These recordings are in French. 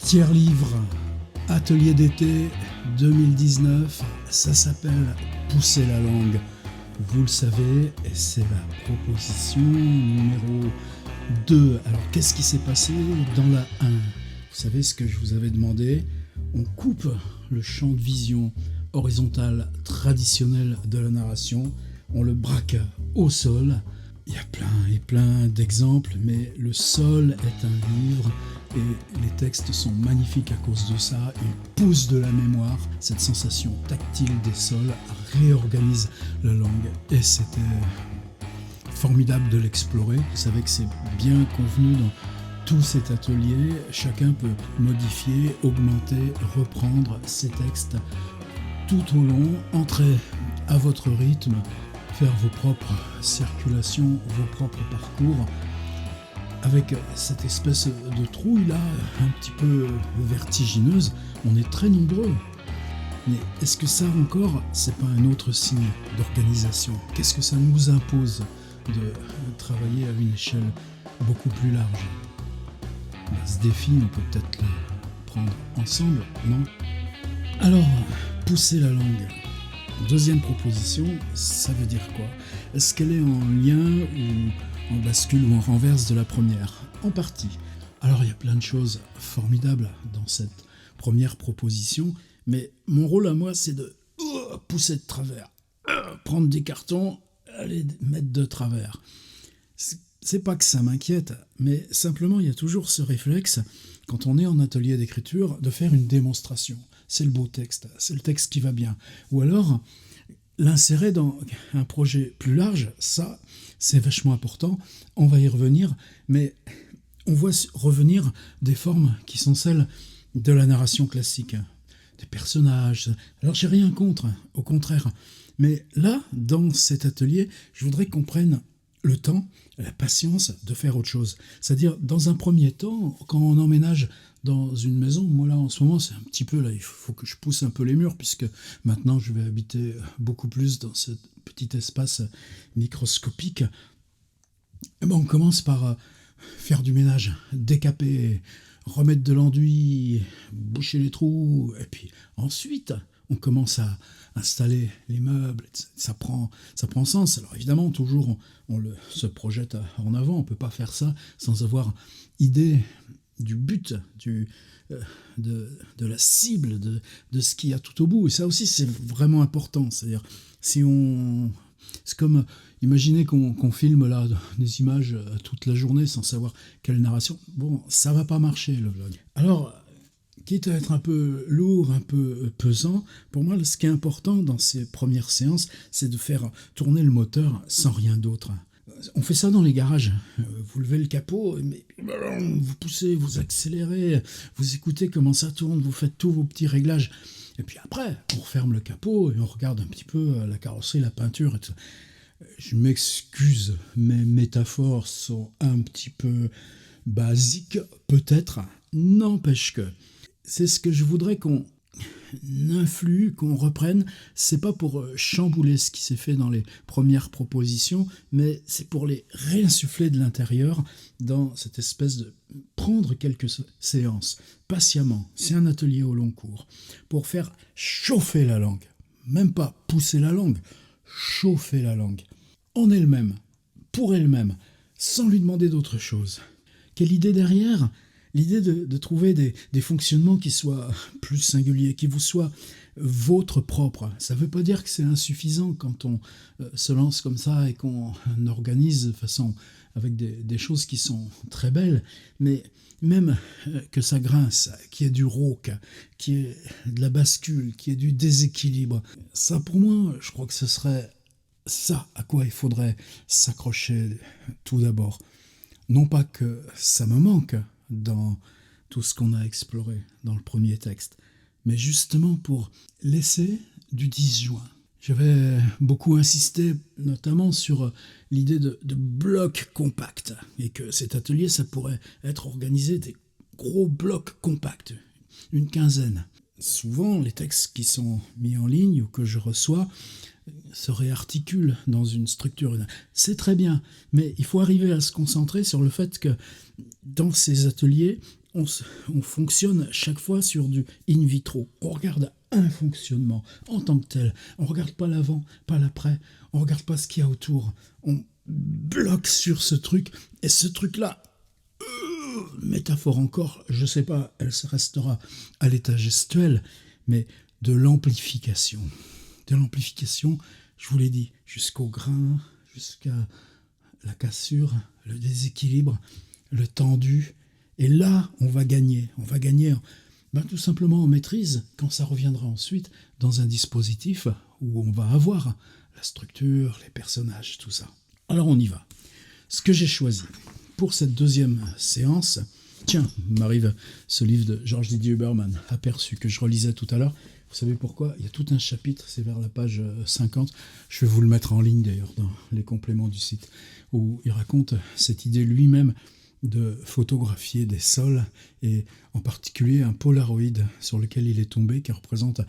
Tiers livre, atelier d'été 2019, ça s'appelle Pousser la langue. Vous le savez, c'est la proposition numéro 2. Alors qu'est-ce qui s'est passé dans la 1 ? Vous savez ce que je vous avais demandé ? On coupe le champ de vision horizontal traditionnel de la narration, on le braque au sol. Il y a plein et plein d'exemples, mais le sol est un livre et les textes sont magnifiques à cause de ça. Ils poussent de la mémoire. Cette sensation tactile des sols réorganise la langue et c'était formidable de l'explorer. Vous savez que c'est bien convenu dans tout cet atelier. Chacun peut modifier, augmenter, reprendre ces textes tout au long. Entrez à votre rythme. Faire vos propres circulations, vos propres parcours, avec cette espèce de trouille là, un petit peu vertigineuse. On est très nombreux. Mais est-ce que ça encore, c'est pas un autre signe d'organisation ? Qu'est-ce que ça nous impose de travailler à une échelle beaucoup plus large ? Ce défi, on peut peut-être le prendre ensemble, non ? Alors, pousser la langue. Deuxième proposition, ça veut dire quoi ? Est-ce qu'elle est en lien ou en bascule ou en renverse de la première ? En partie. Alors il y a plein de choses formidables dans cette première proposition, mais mon rôle à moi c'est de pousser de travers, prendre des cartons, aller mettre de travers. C'est pas que ça m'inquiète, mais simplement il y a toujours ce réflexe, quand on est en atelier d'écriture, de faire une démonstration. C'est le beau texte, c'est le texte qui va bien. Ou alors, l'insérer dans un projet plus large, ça, c'est vachement important. On va y revenir, mais on voit revenir des formes qui sont celles de la narration classique. Des personnages. Alors, j'ai rien contre, au contraire. Mais là, dans cet atelier, je voudrais qu'on prenne le temps, la patience de faire autre chose. C'est-à-dire, dans un premier temps, quand on emménage dans une maison, moi là en ce moment c'est un petit peu là, il faut que je pousse un peu les murs puisque maintenant je vais habiter beaucoup plus dans ce petit espace microscopique. Et ben, on commence par faire du ménage, décaper, remettre de l'enduit, boucher les trous, et puis ensuite on commence à installer les meubles. Ça prend sens. Alors évidemment, toujours on se projette en avant. On ne peut pas faire ça sans avoir idée du but, de la cible, de ce qu'il y a tout au bout. Et ça aussi, c'est vraiment important. C'est-à-dire, c'est comme, imaginez qu'on filme là des images toute la journée sans savoir quelle narration. Bon, ça va pas marcher, le vlog. Alors, quitte à être un peu lourd, un peu pesant, pour moi, ce qui est important dans ces premières séances, c'est de faire tourner le moteur sans rien d'autre. On fait ça dans les garages. Vous levez le capot, mais vous poussez, vous accélérez, vous écoutez comment ça tourne, vous faites tous vos petits réglages. Et puis après, on referme le capot et on regarde un petit peu la carrosserie, la peinture et tout ça. Je m'excuse, mes métaphores sont un petit peu basiques, peut-être. N'empêche que c'est ce que je voudrais qu'on influe, qu'on reprenne. C'est pas pour chambouler ce qui s'est fait dans les premières propositions, mais c'est pour les réinsuffler de l'intérieur dans cette espèce de prendre quelques séances patiemment. C'est un atelier au long cours pour faire chauffer la langue, même pas pousser la langue, chauffer la langue en elle-même, pour elle-même, sans lui demander d'autre chose. Quelle idée derrière ? L'idée de trouver des fonctionnements qui soient plus singuliers, qui vous soient votre propre. Ça ne veut pas dire que c'est insuffisant quand on se lance comme ça et qu'on organise de façon avec des choses qui sont très belles, mais même que ça grince, qu'il y ait du rauque, qu'il y ait de la bascule, qu'il y ait du déséquilibre. Ça, pour moi, je crois que ce serait ça à quoi il faudrait s'accrocher tout d'abord. Non pas que ça me manque dans tout ce qu'on a exploré dans le premier texte, mais justement pour laisser du disjoint. J'avais beaucoup insisté notamment sur l'idée de blocs compacts, et que cet atelier, ça pourrait être organisé des gros blocs compacts, une quinzaine. Souvent, les textes qui sont mis en ligne ou que je reçois se réarticulent dans une structure. C'est très bien, mais il faut arriver à se concentrer sur le fait que dans ces ateliers, on fonctionne chaque fois sur du in vitro. On regarde un fonctionnement en tant que tel. On ne regarde pas l'avant, pas l'après. On ne regarde pas ce qu'il y a autour. On bloque sur ce truc. Et ce truc-là, métaphore encore, je ne sais pas, elle restera à l'état gestuel, mais de l'amplification. De l'amplification, je vous l'ai dit, jusqu'au grain, jusqu'à la cassure, le déséquilibre, le tendu. Et là, on va gagner. On va gagner tout simplement en maîtrise quand ça reviendra ensuite dans un dispositif où on va avoir la structure, les personnages, tout ça. Alors on y va. Ce que j'ai choisi pour cette deuxième séance, tiens, m'arrive ce livre de George Didier Huberman, aperçu, que je relisais tout à l'heure. Vous savez pourquoi? Il y a tout un chapitre, c'est vers la page 50, je vais vous le mettre en ligne d'ailleurs dans les compléments du site, où il raconte cette idée lui-même de photographier des sols, et en particulier un polaroid sur lequel il est tombé, qui représente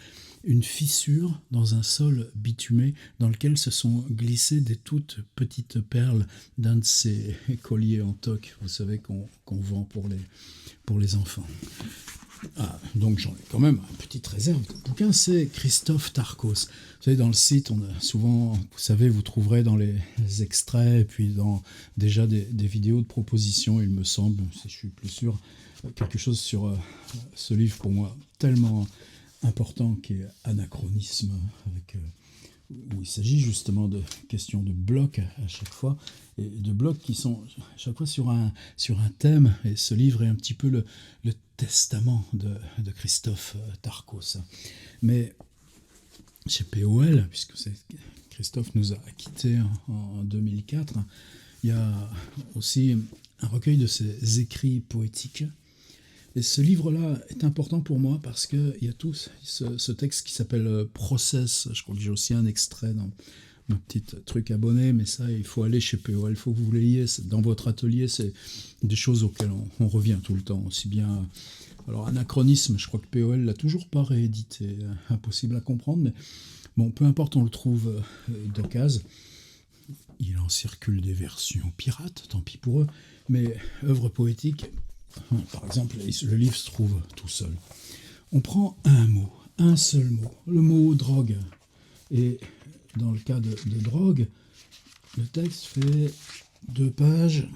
une fissure dans un sol bitumé dans lequel se sont glissées des toutes petites perles d'un de ces colliers en toc, vous savez, qu'on vend pour les enfants. Ah, donc j'en ai quand même une petite réserve. Le bouquin, c'est Christophe Tarkos. Vous savez, dans le site, on a souvent, vous savez, vous trouverez dans les extraits, et puis dans déjà des vidéos de propositions, il me semble, si je suis plus sûr, quelque chose sur ce livre pour moi tellement important, qui est Anachronisme, avec, où il s'agit justement de questions de blocs à chaque fois, et de blocs qui sont à chaque fois sur un thème, et ce livre est un petit peu le testament de Christophe Tarkos. Mais chez POL, puisque Christophe nous a quittés en 2004, il y a aussi un recueil de ses écrits poétiques. Et ce livre-là est important pour moi parce qu'il y a tout ce texte qui s'appelle Process. Je crois que j'ai aussi un extrait dans mon petit truc abonné, mais ça, il faut aller chez POL, il faut que vous l'ayez dans votre atelier. C'est des choses auxquelles on revient tout le temps, aussi bien. Alors, Anachronisme, je crois que POL l'a toujours pas réédité, impossible à comprendre, mais bon, peu importe, on le trouve d'occasion. Il en circule des versions pirates, tant pis pour eux, mais œuvre poétique, par exemple, le livre se trouve tout seul. On prend un seul mot, le mot drogue. Et dans le cas de drogue, le texte fait 2 pages.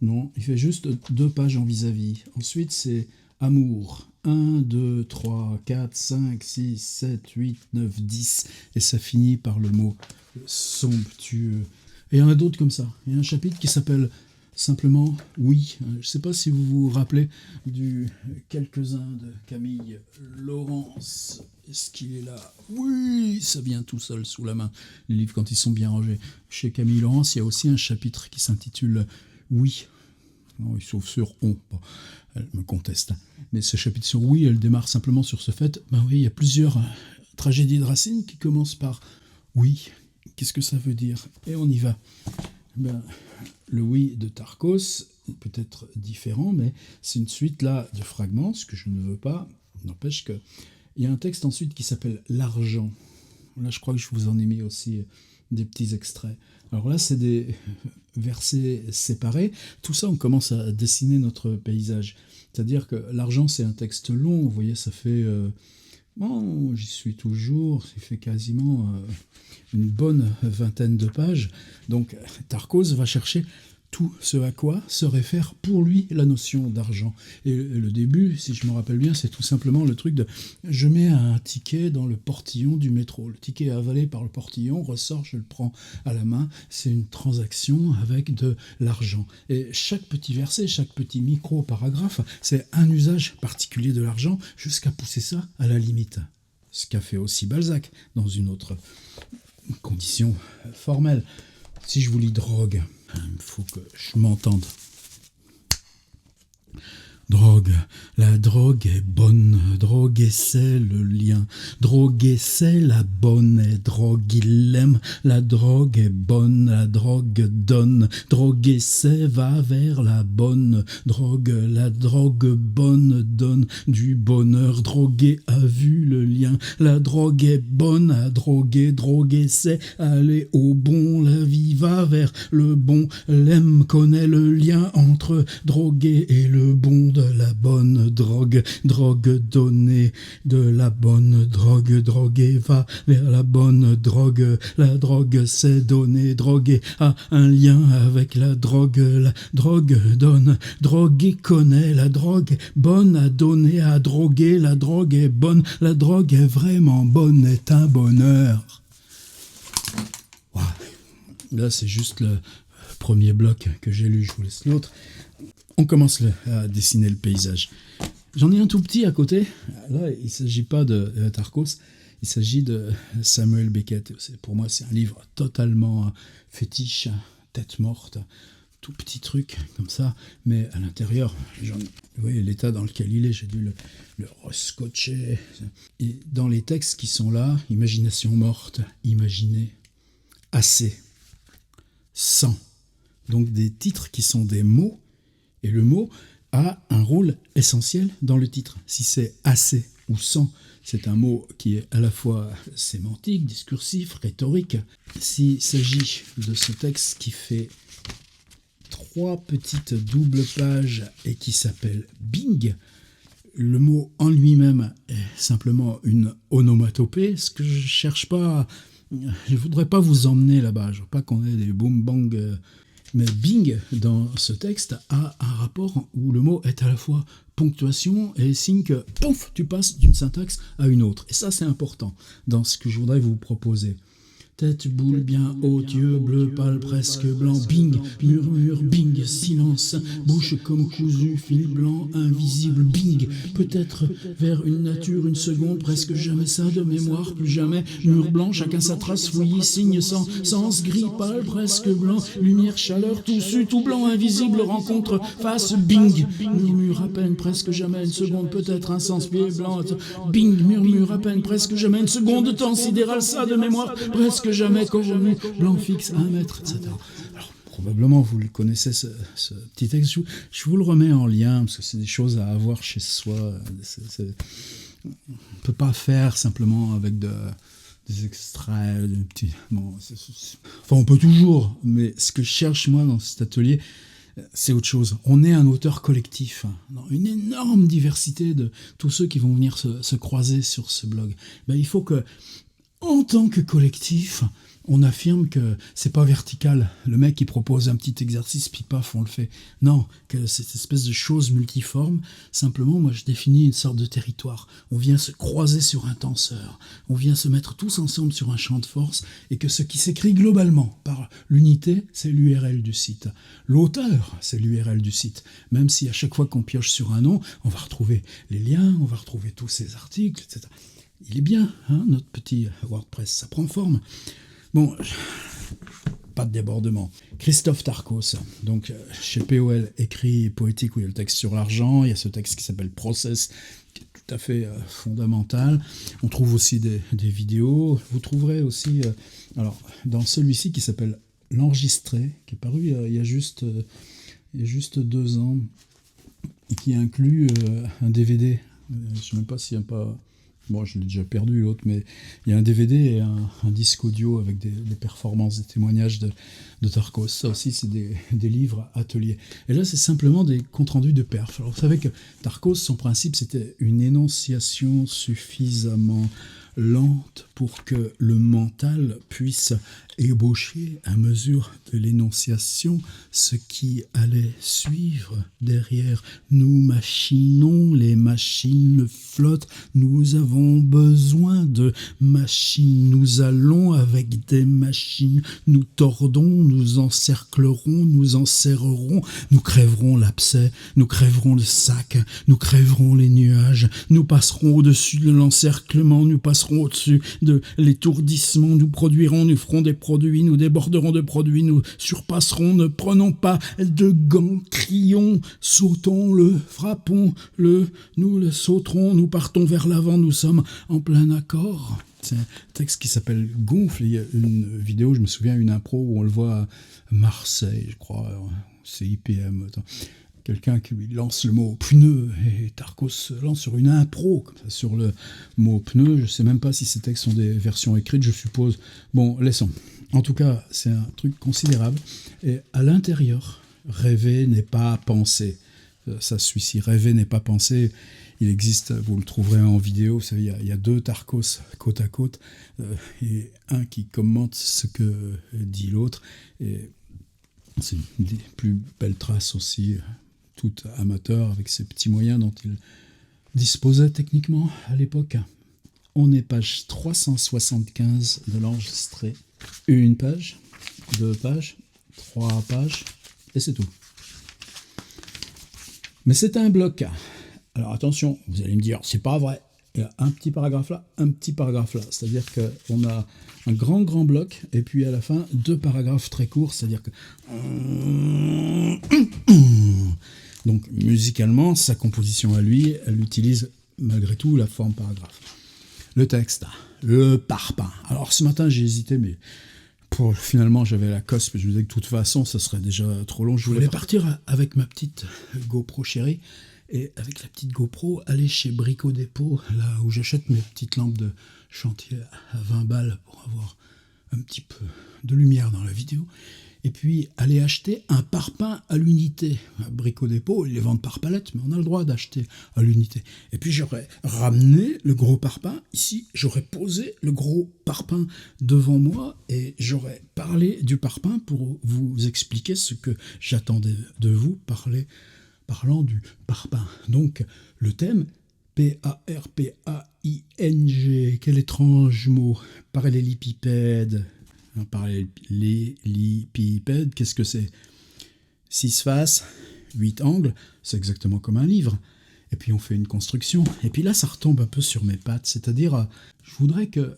Non, il fait juste 2 pages en vis-à-vis. Ensuite, c'est amour. 1, 2, 3, 4, 5, 6, 7, 8, 9, 10. Et ça finit par le mot somptueux. Et il y en a d'autres comme ça. Il y a un chapitre qui s'appelle simplement oui. Je ne sais pas si vous vous rappelez du quelques-uns de Camille Laurence. Est-ce qu'il est là? Oui, ça vient tout seul sous la main. Les livres quand ils sont bien rangés. Chez Camille Laurence, il y a aussi un chapitre qui s'intitule oui. Non, sauf sur on. Bon, elle me conteste. Mais ce chapitre sur oui, elle démarre simplement sur ce fait. Ben oui, il y a plusieurs tragédies de Racine qui commencent par oui. Qu'est-ce que ça veut dire? Et on y va. Ben, le oui de Tarkos est peut-être différent, mais c'est une suite là de fragments, ce que je ne veux pas. N'empêche qu'il y a un texte ensuite qui s'appelle L'argent. Là, je crois que je vous en ai mis aussi des petits extraits. Alors là, c'est des versets séparés. Tout ça, on commence à dessiner notre paysage. C'est-à-dire que l'argent, c'est un texte long. Vous voyez, ça fait... bon, j'y suis toujours. Ça fait quasiment une bonne 20aine de pages. Donc, Tarkos va chercher tout ce à quoi se réfère pour lui la notion d'argent. Et le début, si je me rappelle bien, c'est tout simplement le truc de « je mets un ticket dans le portillon du métro. Le ticket est avalé par le portillon, ressort, je le prends à la main. C'est une transaction avec de l'argent. » Et chaque petit verset, chaque petit micro-paragraphe, c'est un usage particulier de l'argent jusqu'à pousser ça à la limite. Ce qu'a fait aussi Balzac dans une autre condition formelle. Si je vous lis drogue, il faut que je m'entende. Drogue. La drogue est bonne, droguer c'est le lien. Droguer c'est la bonne et drogue il l'aime. La drogue est bonne, la drogue donne. Droguer c'est va vers la bonne drogue. La drogue bonne donne du bonheur. Droguer a vu le lien. La drogue est bonne à droguer. Droguer c'est aller au bon. La vie va vers le bon. L'aime connaît le lien entre droguer et le bon de la bonne drogue. Drogue donnée de la bonne drogue. Droguer va vers la bonne drogue. La drogue c'est donner. Droguer a un lien avec la drogue. La drogue donne. Droguer connaît la drogue. Bonne à donner, à droguer. La drogue est bonne. La drogue est vraiment bonne, est un bonheur. Wow. Là, c'est juste le premier bloc que j'ai lu. Je vous laisse l'autre. On commence à dessiner le paysage. J'en ai un tout petit à côté. Là, il ne s'agit pas de Tarkos. Il s'agit de Samuel Beckett. Pour moi, c'est un livre totalement fétiche, tête morte. Tout petit truc comme ça, mais à l'intérieur, vous voyez l'état dans lequel il est, j'ai dû le rescotcher. Et dans les textes qui sont là, imagination morte, imaginer, assez, sans. Donc des titres qui sont des mots, et le mot a un rôle essentiel dans le titre. Si c'est assez ou sans, c'est un mot qui est à la fois sémantique, discursif, rhétorique. S'il s'agit de ce texte qui fait 3 petites doubles pages et qui s'appelle Bing, le mot en lui-même est simplement une onomatopée. Ce que je cherche pas, je voudrais pas vous emmener là-bas, je veux pas qu'on ait des boom bang, mais Bing dans ce texte a un rapport où le mot est à la fois ponctuation et signe que pouf, tu passes d'une syntaxe à une autre. Et ça c'est important dans ce que je voudrais vous proposer. Tête, boule bien haute, yeux bleus, pâle, presque blanc, bing, murmure, bing, silence, bouche comme cousue, fil blanc, invisible, bing, peut-être vers une nature, une seconde, presque jamais ça de mémoire, plus jamais, mur blanc, chacun sa trace, fouillis, signe sans sens, gris, pâle, presque blanc, lumière, chaleur, tout su, tout blanc, invisible, rencontre, face, bing, murmure à peine, presque jamais une seconde, peut-être un sens, pied blanc, bing, murmure à peine, presque jamais une seconde, temps sidéral, ça de mémoire, presque jamais convenu, blanc fixe, 1 mètre, etc. Alors, probablement, vous le connaissez, ce petit texte. Je vous le remets en lien, parce que c'est des choses à avoir chez soi. On ne peut pas faire simplement avec des extraits, des petits... Bon, enfin, on peut toujours, mais ce que je cherche, moi, dans cet atelier, c'est autre chose. On est un auteur collectif, dans une énorme diversité de tous ceux qui vont venir se croiser sur ce blog. Ben, il faut que en tant que collectif, on affirme que c'est pas vertical. Le mec, il propose un petit exercice, puis paf, on le fait. Non, que cette espèce de chose multiforme, simplement, moi, je définis une sorte de territoire. On vient se croiser sur un tenseur. On vient se mettre tous ensemble sur un champ de force, et que ce qui s'écrit globalement par l'unité, c'est l'URL du site. L'auteur, c'est l'URL du site. Même si à chaque fois qu'on pioche sur un nom, on va retrouver les liens, on va retrouver tous ces articles, etc. Il est bien, hein, notre petit WordPress, ça prend forme. Bon, pas de débordement. Christophe Tarkos, donc chez POL, écrit poétique où il y a le texte sur l'argent, il y a ce texte qui s'appelle Process, qui est tout à fait fondamental. On trouve aussi des vidéos. Vous trouverez aussi, alors dans celui-ci qui s'appelle L'Enregistré, qui est paru il y a juste 2 ans, et qui inclut un DVD. Je ne sais même pas s'il n'y a pas... Bon, je l'ai déjà perdu l'autre, mais il y a un DVD et un disque audio avec des performances, des témoignages de Tarkos. Ça aussi, c'est des livres ateliers. Et là, c'est simplement des comptes rendus de perf. Alors, vous savez que Tarkos, son principe, c'était une énonciation suffisamment lente pour que le mental puisse ébaucher à mesure de l'énonciation ce qui allait suivre derrière. Nous machinons, les machines flottent, nous avons besoin de machines, nous allons avec des machines, nous tordons, nous encerclerons, nous enserrerons, nous crèverons l'abcès, nous crèverons le sac, nous crèverons les nuages, nous passerons au-dessus de l'encerclement, nous passerons passerons au-dessus de l'étourdissement, nous produirons, nous ferons des produits, nous déborderons de produits, nous surpasserons, ne prenons pas de gants, crions, sautons-le, frappons-le, nous le sauterons, nous partons vers l'avant, nous sommes en plein accord. C'est un texte qui s'appelle Gonfle. Il y a une vidéo, je me souviens, une impro où on le voit à Marseille, je crois, c'est IPM. Quelqu'un qui lance le mot pneu et Tarkos se lance sur une impro comme ça, sur le mot pneu. Je ne sais même pas si ces textes sont des versions écrites, je suppose. Bon, laissons. En tout cas, c'est un truc considérable. Et à l'intérieur, rêver n'est pas penser. Ça suit ici. Rêver n'est pas penser. Il existe, vous le trouverez en vidéo, vous savez, il y a 2 Tarkos côte à côte, et un qui commente ce que dit l'autre. Et c'est une des plus belles traces aussi, tout amateur, avec ces petits moyens dont il disposait techniquement à l'époque. On est page 375 de l'enregistré. 1 page, 2 pages, 3 pages, et c'est tout. Mais c'est un bloc. Alors attention, vous allez me dire, c'est pas vrai. Il y a un petit paragraphe là, un petit paragraphe là. C'est-à-dire qu'on a un grand bloc, et puis à la fin, 2 paragraphes très courts. C'est-à-dire que... Donc musicalement, sa composition à lui, elle utilise malgré tout la forme paragraphe. Le texte, le parpaing. Alors ce matin, j'ai hésité, mais... Finalement, j'avais la cosse, mais je me disais que de toute façon, ça serait déjà trop long. Je voulais partir avec ma petite GoPro chérie, et avec la petite GoPro, aller chez Brico Dépôt, là où j'achète mes petites lampes de chantier à 20 balles pour avoir un petit peu de lumière dans la vidéo, et puis aller acheter un parpaing à l'unité. À Brico Dépôt, ils les vendent par palette, mais on a le droit d'acheter à l'unité. Et puis j'aurais ramené le gros parpaing ici, j'aurais posé le gros parpaing devant moi, et j'aurais parlé du parpaing pour vous expliquer ce que j'attendais de vous, parlant du parpaing. Donc le thème, P-A-R-P-A-I-N-G, quel étrange mot, parallélépipède. Un parallélépipède, qu'est-ce que c'est? 6 faces, 8 angles, c'est exactement comme un livre. Et puis on fait une construction. Et puis là, ça retombe un peu sur mes pattes. C'est-à-dire, je voudrais que,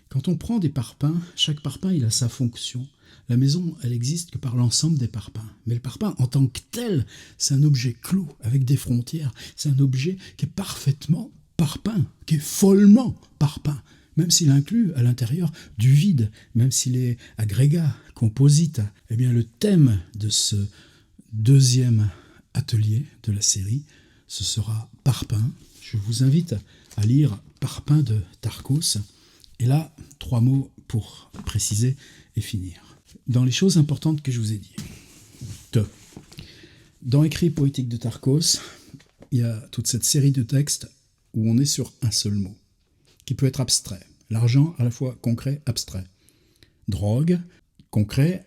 quand on prend des parpaings, chaque parpaing, il a sa fonction. La maison, elle existe que par l'ensemble des parpaings. Mais le parpaing, en tant que tel, c'est un objet clos, avec des frontières. C'est un objet qui est parfaitement parpaing, qui est follement parpaing. Même s'il inclut à l'intérieur du vide, même s'il est agrégat, composite, eh bien le thème de ce 2e atelier de la série, ce sera parpaing. Je vous invite à lire Parpaing de Tarkos. Et là, 3 mots pour préciser et finir. Dans les choses importantes que je vous ai dit. Dans Écrit poétique de Tarkos, il y a toute cette série de textes où on est sur un seul mot, qui peut être abstrait. L'argent, à la fois concret, abstrait. Drogue, concret,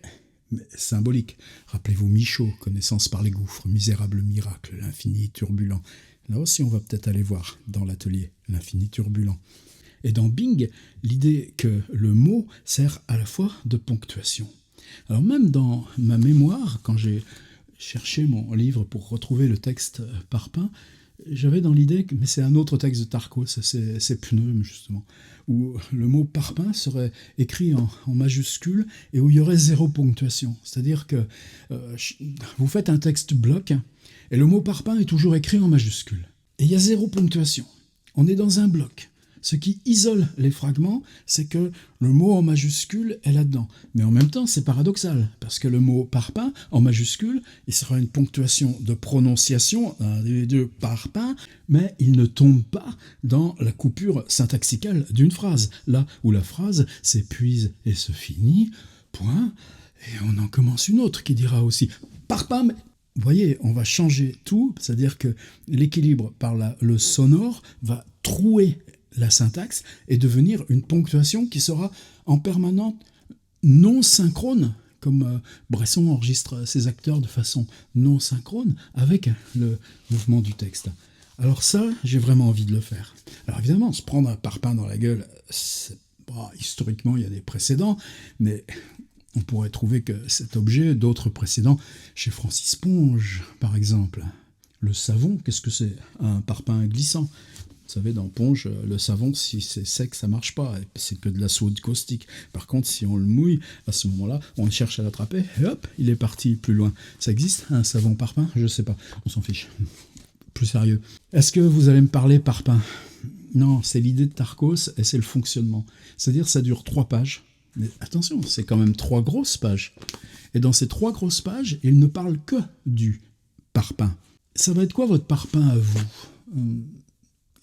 mais symbolique. Rappelez-vous Michaud, connaissance par les gouffres, misérable miracle, l'infini turbulent. Là aussi, on va peut-être aller voir dans l'atelier, l'infini turbulent. Et dans Bing, l'idée que le mot sert à la fois de ponctuation. Alors même dans ma mémoire, quand j'ai cherché mon livre pour retrouver le texte parpaing, j'avais dans l'idée, mais c'est un autre texte de Tarkos, c'est Pneu justement, où le mot parpaing serait écrit en majuscule et où il y aurait 0 ponctuation. C'est-à-dire que vous faites un texte bloc et le mot parpaing est toujours écrit en majuscule. Et il y a 0 ponctuation. On est dans un bloc. Ce qui isole les fragments, c'est que le mot en majuscule est là-dedans. Mais en même temps, c'est paradoxal, parce que le mot parpaing, en majuscule, il sera une ponctuation de prononciation, un des 2 parpaing, mais il ne tombe pas dans la coupure syntaxicale d'une phrase, là où la phrase s'épuise et se finit, point, et on en commence une autre qui dira aussi parpaing, mais... Vous voyez, on va changer tout, c'est-à-dire que l'équilibre par le sonore va trouer la syntaxe et devenir une ponctuation qui sera en permanence non synchrone, comme Bresson enregistre ses acteurs de façon non synchrone avec le mouvement du texte. Alors ça, j'ai vraiment envie de le faire. Alors évidemment, se prendre un parpaing dans la gueule, historiquement, il y a des précédents, mais on pourrait trouver que cet objet, d'autres précédents, chez Francis Ponge, par exemple. Le savon, qu'est-ce que c'est? Un parpaing glissant. Vous savez, dans Ponge, le savon, si c'est sec, ça marche pas. C'est que de la soude caustique. Par contre, si on le mouille, à ce moment-là, on cherche à l'attraper, et hop, il est parti plus loin. Ça existe, un savon parpaing? Je sais pas, on s'en fiche. Plus sérieux. Est-ce que vous allez me parler parpaing? Non, c'est l'idée de Tarkos et c'est le fonctionnement. C'est-à-dire, ça dure 3 pages. Mais attention, c'est quand même 3 grosses pages. Et dans ces 3 grosses pages, il ne parle que du parpaing. Ça va être quoi votre parpaing à vous?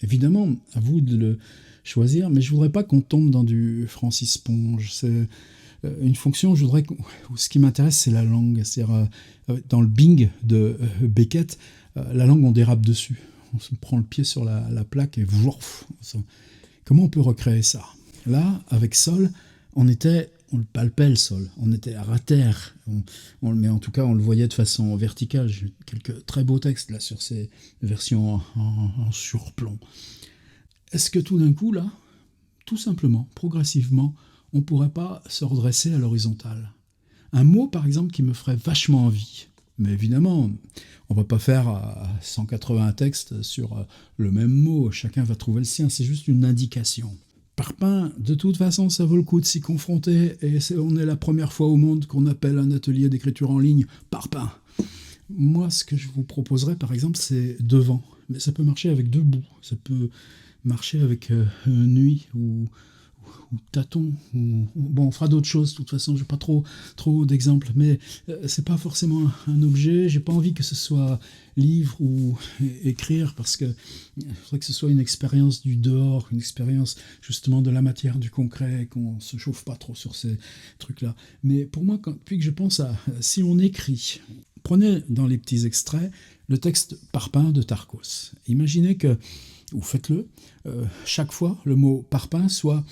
Évidemment, à vous de le choisir, mais je voudrais pas qu'on tombe dans du Francis Ponge. C'est une fonction, je voudrais ce qui m'intéresse, c'est la langue. C'est-à-dire, dans le Bing de Beckett, la langue, on dérape dessus. On se prend le pied sur la plaque et vourf. Comment on peut recréer ça? Là, avec Sol, on le palpait le sol, on était à terre, mais en tout cas on le voyait de façon verticale. J'ai quelques très beaux textes là sur ces versions en surplomb. Est-ce que tout d'un coup là, tout simplement, progressivement, on ne pourrait pas se redresser à l'horizontale? Un mot par exemple qui me ferait vachement envie, mais évidemment on ne va pas faire 180 textes sur le même mot, chacun va trouver le sien, c'est juste une indication. Parpaing, de toute façon, ça vaut le coup de s'y confronter, et on est la première fois au monde qu'on appelle un atelier d'écriture en ligne Parpaing. Moi, ce que je vous proposerais, par exemple, c'est devant. Mais ça peut marcher avec debout, ça peut marcher avec nuit ou tâton. Bon, on fera d'autres choses, de toute façon, j'ai pas trop d'exemples, mais c'est pas forcément un objet, j'ai pas envie que ce soit livre ou écrire, parce que il faudrait que ce soit une expérience du dehors, une expérience justement de la matière, du concret, qu'on se chauffe pas trop sur ces trucs-là. Mais pour moi, depuis que je pense à si on écrit, prenez dans les petits extraits le texte Parpaing de Tarkos. Imaginez que, ou faites-le, chaque fois le mot Parpaing soit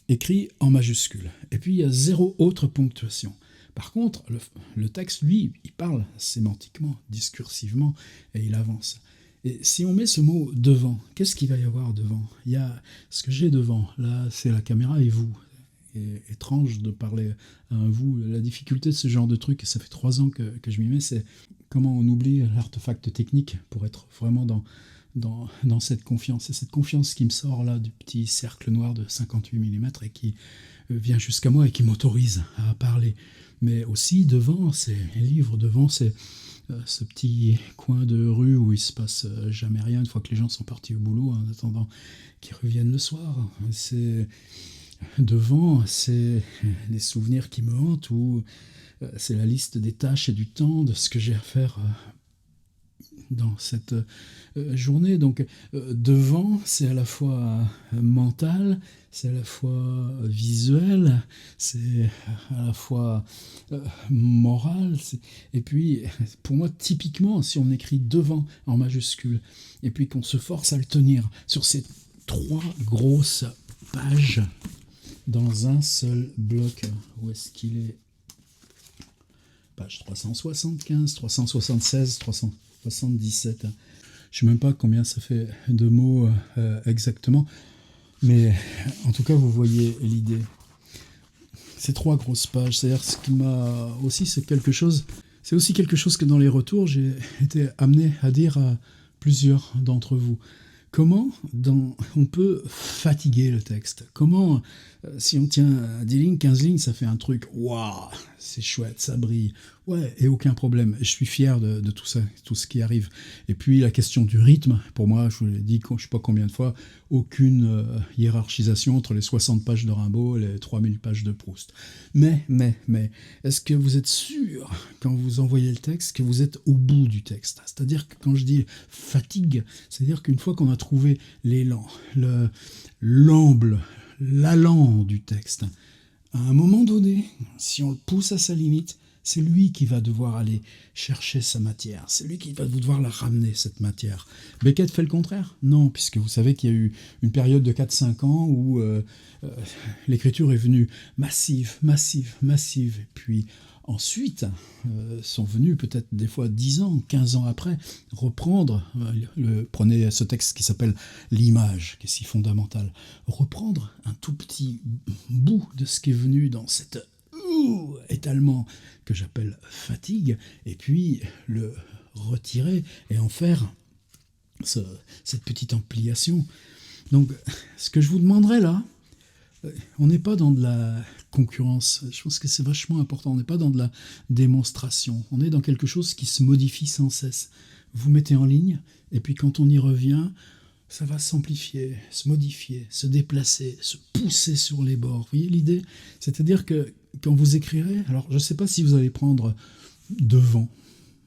écrit en majuscule. Et puis il y a 0 autre ponctuation. Par contre, le texte, lui, il parle sémantiquement, discursivement, et il avance. Et si on met ce mot devant, qu'est-ce qu'il va y avoir devant? Il y a ce que j'ai devant, là, c'est la caméra et vous. Et étrange de parler à un vous. La difficulté de ce genre de truc, et ça fait 3 ans que je m'y mets, c'est comment on oublie l'artefact technique pour être vraiment dans cette confiance. C'est cette confiance qui me sort là du petit cercle noir de 58 mm et qui vient jusqu'à moi et qui m'autorise à parler. Mais aussi devant, c'est les livres, devant, c'est ce petit coin de rue où il se passe jamais rien une fois que les gens sont partis au boulot en attendant qu'ils reviennent le soir. C'est devant, c'est les souvenirs qui me hantent, ou c'est la liste des tâches et du temps de ce que j'ai à faire dans cette journée. Donc devant, c'est à la fois mental, c'est à la fois visuel, c'est à la fois moral. Et puis, pour moi, typiquement, si on écrit devant en majuscule, et puis qu'on se force à le tenir sur ces 3 grosses pages dans un seul bloc, où est-ce qu'il est? Page 375, 376, 377. Je sais même pas combien ça fait de mots exactement, mais en tout cas, vous voyez l'idée. Ces 3 grosses pages, c'est-à-dire ce qui m'a aussi, c'est aussi quelque chose que dans les retours, j'ai été amené à dire à plusieurs d'entre vous. Comment on peut fatiguer le texte? Comment, si on tient 10 lignes, 15 lignes, ça fait un truc, waouh, c'est chouette, ça brille. Ouais, et aucun problème. Je suis fier de tout ça, tout ce qui arrive. Et puis la question du rythme, pour moi, je vous l'ai dit, je ne sais pas combien de fois, aucune hiérarchisation entre les 60 pages de Rimbaud et les 3000 pages de Proust. Mais, est-ce que vous êtes sûr, quand vous envoyez le texte, que vous êtes au bout du texte? C'est-à-dire que quand je dis fatigue, c'est-à-dire qu'une fois qu'on a trouvé l'élan, l'amble, l'allant du texte, à un moment donné, si on le pousse à sa limite, c'est lui qui va devoir aller chercher sa matière. C'est lui qui va devoir la ramener, cette matière. Beckett fait le contraire? Non, puisque vous savez qu'il y a eu une période de 4-5 ans où l'écriture est venue massive. Et puis ensuite, sont venus peut-être des fois 10 ans, 15 ans après, reprendre, prenez ce texte qui s'appelle L'image, qui est si fondamental, reprendre un tout petit bout de ce qui est venu dans cette étalement que j'appelle fatigue, et puis le retirer et en faire cette petite ampliation. Donc, ce que je vous demanderais là, on n'est pas dans de la concurrence. Je pense que c'est vachement important. On n'est pas dans de la démonstration. On est dans quelque chose qui se modifie sans cesse. Vous mettez en ligne, et puis quand on y revient, ça va s'amplifier, se modifier, se déplacer, se pousser sur les bords. Vous voyez l'idée? C'est-à-dire que quand vous écrirez, alors je ne sais pas si vous allez prendre devant,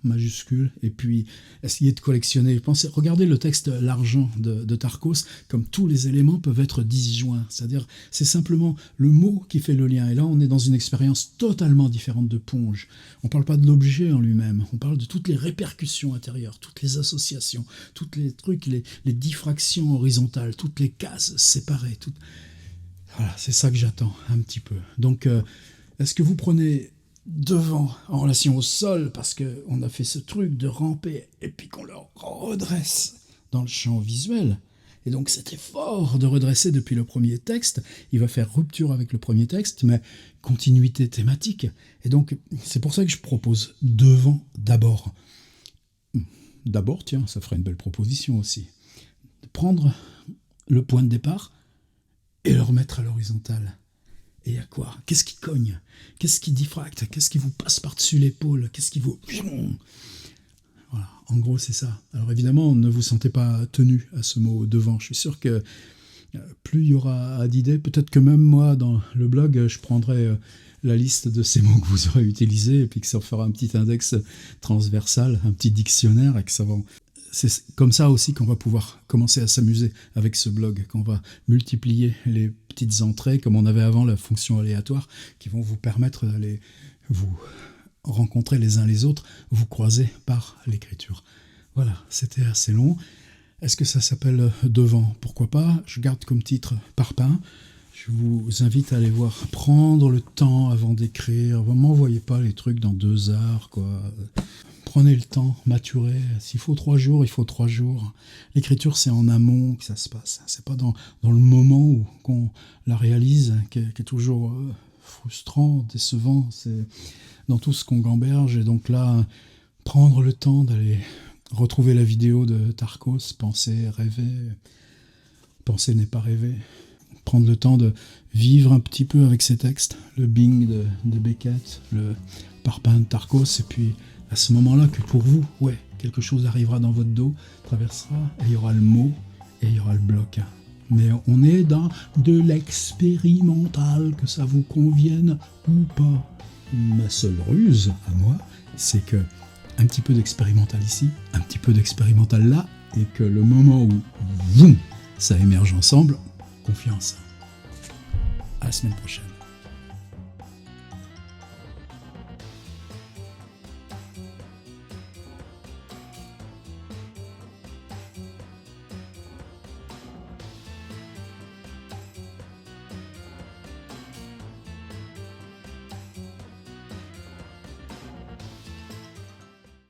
majuscule, et puis essayer de collectionner. Regardez le texte L'argent de Tarkos, comme tous les éléments peuvent être disjoints. C'est-à-dire, c'est simplement le mot qui fait le lien. Et là, on est dans une expérience totalement différente de Ponge. On ne parle pas de l'objet en lui-même, on parle de toutes les répercussions intérieures, toutes les associations, tous les trucs, les diffractions horizontales, toutes les cases séparées. Voilà, c'est ça que j'attends un petit peu. Donc, est-ce que vous prenez devant en relation au sol, parce qu'on a fait ce truc de ramper et puis qu'on le redresse dans le champ visuel, et donc cet effort de redresser depuis le premier texte, il va faire rupture avec le premier texte, mais continuité thématique, et donc c'est pour ça que je propose devant d'abord. D'abord, tiens, ça ferait une belle proposition aussi, de prendre le point de départ et le remettre à l'horizontale. Et à quoi? Qu'est-ce qui cogne? Qu'est-ce qui diffracte? Qu'est-ce qui vous passe par-dessus l'épaule? Qu'est-ce qui vous... Voilà, en gros, c'est ça. Alors évidemment, ne vous sentez pas tenu à ce mot devant. Je suis sûr que plus il y aura d'idées, peut-être que même moi, dans le blog, je prendrai la liste de ces mots que vous aurez utilisés, et puis que ça fera un petit index transversal, un petit dictionnaire, et que ça va... C'est comme ça aussi qu'on va pouvoir commencer à s'amuser avec ce blog, qu'on va multiplier les petites entrées, comme on avait avant la fonction aléatoire, qui vont vous permettre d'aller vous rencontrer les uns les autres, vous croiser par l'écriture. Voilà, c'était assez long. Est-ce que ça s'appelle devant? Pourquoi pas? Je garde comme titre Parpaing. Je vous invite à aller voir, prendre le temps avant d'écrire. Ne m'envoyez pas les trucs dans 2 heures, quoi. Prenez le temps, maturez. S'il faut 3 jours, il faut 3 jours. L'écriture, c'est en amont que ça se passe. C'est pas dans le moment où qu'on la réalise, qui est toujours frustrant, décevant. C'est dans tout ce qu'on gamberge. Et donc là, prendre le temps d'aller retrouver la vidéo de Tarkos, penser, rêver. Penser n'est pas rêver. Prendre le temps de vivre un petit peu avec ces textes. Le Bing de Beckett, le Parpaing de Tarkos, et puis à ce moment-là que pour vous, ouais, quelque chose arrivera dans votre dos, traversera, et il y aura le mot, et il y aura le bloc. Mais on est dans de l'expérimental, que ça vous convienne ou pas. Ma seule ruse, à moi, c'est que un petit peu d'expérimental ici, un petit peu d'expérimental là, et que le moment où, boum, ça émerge ensemble, confiance. À la semaine prochaine.